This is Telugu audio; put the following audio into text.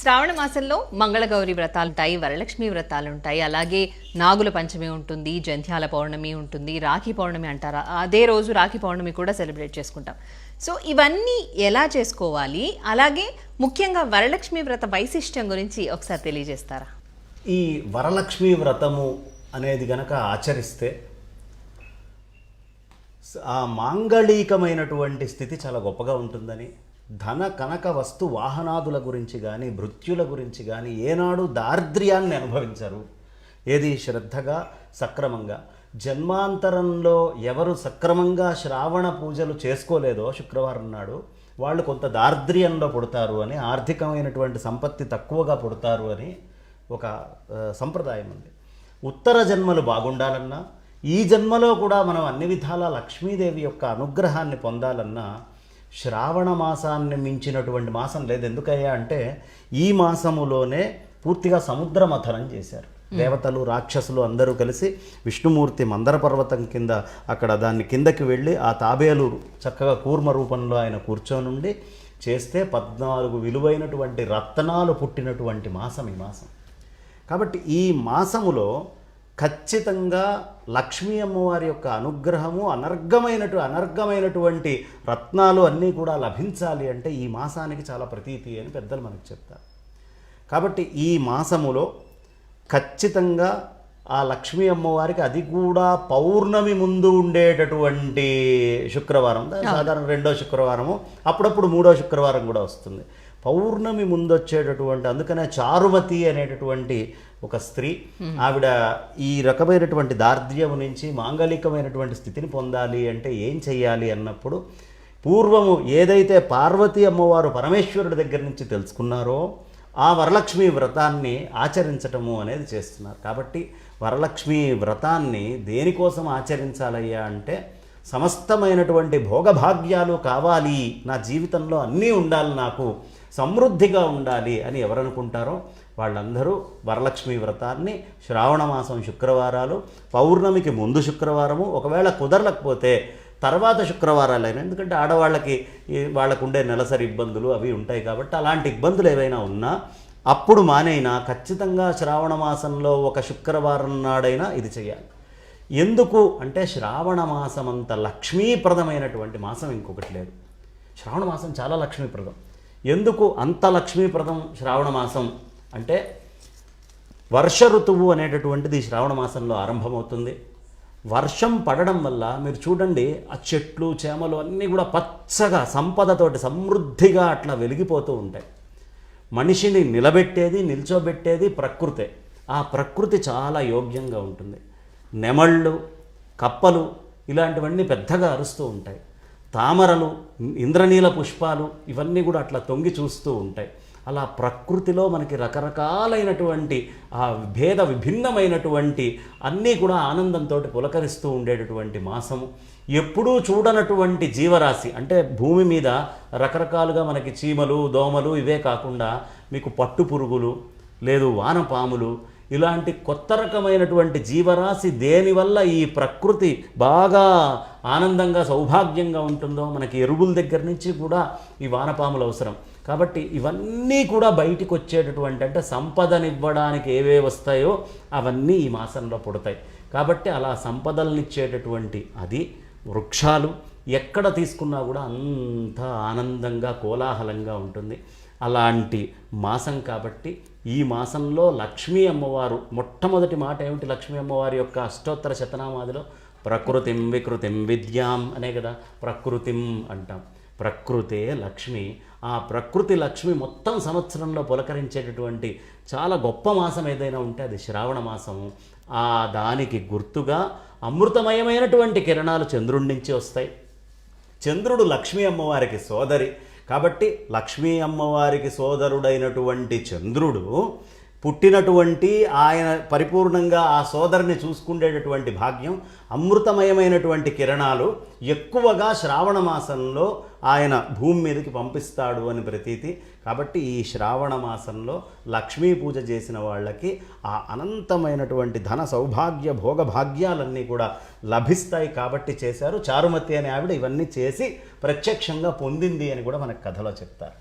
శ్రావణ మాసంలో మంగళగౌరి వ్రతాలు ఉంటాయి, వరలక్ష్మి వ్రతాలు ఉంటాయి, అలాగే నాగుల పంచమి ఉంటుంది, జంధ్యాల పౌర్ణమి ఉంటుంది, రాఖీ పౌర్ణమి అంటారా, అదే రోజు రాఖీ పౌర్ణమి కూడా సెలబ్రేట్ చేసుకుంటాం. సో ఇవన్నీ ఎలా చేసుకోవాలి, అలాగే ముఖ్యంగా వరలక్ష్మి వ్రత వైశిష్ట్యం గురించి ఒకసారి తెలియజేస్తారా? ఈ వరలక్ష్మి వ్రతము అనేది గనక ఆచరిస్తే ఆ మాంగళికమైనటువంటి స్థితి చాలా గొప్పగా ఉంటుందని, ధన కనక వస్తు వాహనాదుల గురించి కానీ మృత్యుల గురించి కానీ ఏనాడు దారిద్ర్యాన్ని అనుభవించరు. ఏది శ్రద్ధగా సక్రమంగా జన్మాంతరంలో ఎవరు సక్రమంగా శ్రావణ పూజలు చేసుకోలేదో శుక్రవారం నాడు వాళ్ళు కొంత దారిద్ర్యంలో పుడతారు అని, ఆర్థికమైనటువంటి సంపత్తి తక్కువగా పుడతారు అని ఒక సంప్రదాయం ఉంది. ఉత్తర జన్మలు బాగుండాలన్నా, ఈ జన్మలో కూడా మనం అన్ని విధాల లక్ష్మీదేవి యొక్క అనుగ్రహాన్ని పొందాలన్నా శ్రావణ మాసాన్ని మించినటువంటి మాసం లేదు. ఎందుకయ్యా అంటే ఈ మాసములోనే పూర్తిగా సముద్ర మథనం చేశారు దేవతలు, రాక్షసులు అందరూ కలిసి. విష్ణుమూర్తి మందర పర్వతం కింద అక్కడ దాన్ని కిందకి వెళ్ళి ఆ తాబేలు చక్కగా కూర్మ రూపంలో ఆయన కూర్చొనుండి చేస్తే 14 విలువైనటువంటి రత్నాలు పుట్టినటువంటి మాసం ఈ మాసం. కాబట్టి ఈ మాసములో ఖచ్చితంగా లక్ష్మీ అమ్మవారి యొక్క అనుగ్రహము, అనర్ఘమైనటువంటి రత్నాలు అన్నీ కూడా లభించాలి అంటే ఈ మాసానికి చాలా ప్రతీతి అని పెద్దలు మనకు చెప్తారు. కాబట్టి ఈ మాసములో ఖచ్చితంగా ఆ లక్ష్మీ అమ్మవారికి, అది కూడా పౌర్ణమి ముందు ఉండేటటువంటి శుక్రవారం, సాధారణ 2వ శుక్రవారము, అప్పుడప్పుడు 3వ శుక్రవారం కూడా వస్తుంది. పౌర్ణమి ముందు వచ్చేటటువంటి, అందుకనే చారుమతి అనేటటువంటి ఒక స్త్రీ, ఆవిడ ఈ రకమైనటువంటి దారిద్ర్యం నుంచి మాంగళికమైనటువంటి స్థితిని పొందాలి అంటే ఏం చెయ్యాలి అన్నప్పుడు, పూర్వము ఏదైతే పార్వతీ అమ్మవారు పరమేశ్వరుడి దగ్గర నుంచి తెలుసుకున్నారో ఆ వరలక్ష్మి వ్రతాన్ని ఆచరించటము అనేది చేస్తున్నారు. కాబట్టి వరలక్ష్మి వ్రతాన్ని దేనికోసం ఆచరించాలయ్యా అంటే, సమస్తమైనటువంటి భోగభాగ్యాలు కావాలి, నా జీవితంలో అన్నీ ఉండాలి, నాకు సమృద్ధిగా ఉండాలి అని ఎవరనుకుంటారో వాళ్ళందరూ వరలక్ష్మి వ్రతాన్ని శ్రావణ మాసం శుక్రవారాలు, పౌర్ణమికి ముందు శుక్రవారము, ఒకవేళ కుదరలేకపోతే తర్వాత శుక్రవారాలైనా, ఎందుకంటే ఆడవాళ్ళకి వాళ్ళకు ఉండే నెలసరి ఇబ్బందులు అవి ఉంటాయి కాబట్టి అలాంటి ఇబ్బందులు ఏవైనా ఉన్నా అప్పుడు మానైనా ఖచ్చితంగా శ్రావణ మాసంలో ఒక శుక్రవారం నాడైనా ఇది చేయాలి. ఎందుకు అంటే శ్రావణ మాసం అంత లక్ష్మీప్రదమైనటువంటి మాసం ఇంకొకటి లేదు. శ్రావణ మాసం చాలా లక్ష్మీప్రదం. ఎందుకు అంత లక్ష్మీప్రదం శ్రావణ మాసం అంటే, వర్ష ఋతువు అనేటటువంటిది శ్రావణ మాసంలో ఆరంభమవుతుంది. వర్షం పడడం వల్ల మీరు చూడండి, ఆ చెట్లు చేమలు అన్నీ కూడా పచ్చగా సంపదతోటి సమృద్ధిగా అట్లా వెలిగిపోతూ ఉంటాయి. మనిషిని నిలబెట్టేది, నిల్చోబెట్టేది ప్రకృతే. ఆ ప్రకృతి చాలా యోగ్యంగా ఉంటుంది. నెమళ్ళు, కప్పలు ఇలాంటివన్నీ పెద్దగా అరుస్తూ ఉంటాయి. తామరలు, ఇంద్రనీల పుష్పాలు ఇవన్నీ కూడా అట్లా తొంగి చూస్తూ ఉంటాయి. అలా ప్రకృతిలో మనకి రకరకాలైనటువంటి ఆ భేద విభిన్నమైనటువంటి అన్నీ కూడా ఆనందంతో పులకరిస్తూ ఉండేటటువంటి మాసము. ఎప్పుడూ చూడనటువంటి జీవరాశి అంటే భూమి మీద రకరకాలుగా మనకి చీమలు, దోమలు ఇవే కాకుండా మీకు పట్టు పురుగులు, లేదు వానపాములు, ఇలాంటి కొత్త రకమైనటువంటి జీవరాశి దేనివల్ల ఈ ప్రకృతి బాగా ఆనందంగా సౌభాగ్యంగా ఉంటుందో, మనకి ఎరువుల దగ్గర నుంచి కూడా ఈ వానపాములు అవసరం. కాబట్టి ఇవన్నీ కూడా బయటికి వచ్చేటటువంటి, అంటే సంపదనివ్వడానికి ఏవే వస్తాయో అవన్నీ ఈ మాసంలో పుడతాయి. కాబట్టి అలా సంపదలనిచ్చేటటువంటి అది వృక్షాలు ఎక్కడ తీసుకున్నా కూడా అంత ఆనందంగా కోలాహలంగా ఉంటుంది. అలాంటి మాసం కాబట్టి ఈ మాసంలో లక్ష్మీ అమ్మవారు మొట్టమొదటి మాట ఏమిటి? లక్ష్మీ అమ్మవారి యొక్క అష్టోత్తర శతనామాదిలో ప్రకృతిం వికృతిం విద్యాం అనే కదా ప్రకృతిం అంటాం. ప్రకృతే లక్ష్మి. ఆ ప్రకృతి లక్ష్మి మొత్తం సంవత్సరంలో పులకరించేటటువంటి చాలా గొప్ప మాసం ఏదైనా ఉంటే అది శ్రావణ మాసము. ఆ దానికి గుర్తుగా అమృతమయమైనటువంటి కిరణాలు చంద్రుడి నుంచి వస్తాయి. చంద్రుడు లక్ష్మీ అమ్మవారికి సోదరి కాబట్టి లక్ష్మీ అమ్మవారికి సోదరుడైనటువంటి చంద్రుడు పుట్టినటువంటి ఆయన పరిపూర్ణంగా ఆ సోదరిని చూసుకునేటటువంటి భాగ్యం, అమృతమయమైనటువంటి కిరణాలు ఎక్కువగా శ్రావణ మాసంలో ఆయన భూమి మీదకి పంపిస్తాడు అని ప్రతీతి. కాబట్టి ఈ శ్రావణ మాసంలో లక్ష్మీ పూజ చేసిన వాళ్ళకి ఆ అనంతమైనటువంటి ధన సౌభాగ్య భోగభాగ్యాలన్నీ కూడా లభిస్తాయి కాబట్టి చేశారు. చారుమతి అనే ఆవిడ ఇవన్నీ చేసి ప్రత్యక్షంగా పొందింది అని కూడా మనకు కథలో చెప్తారు.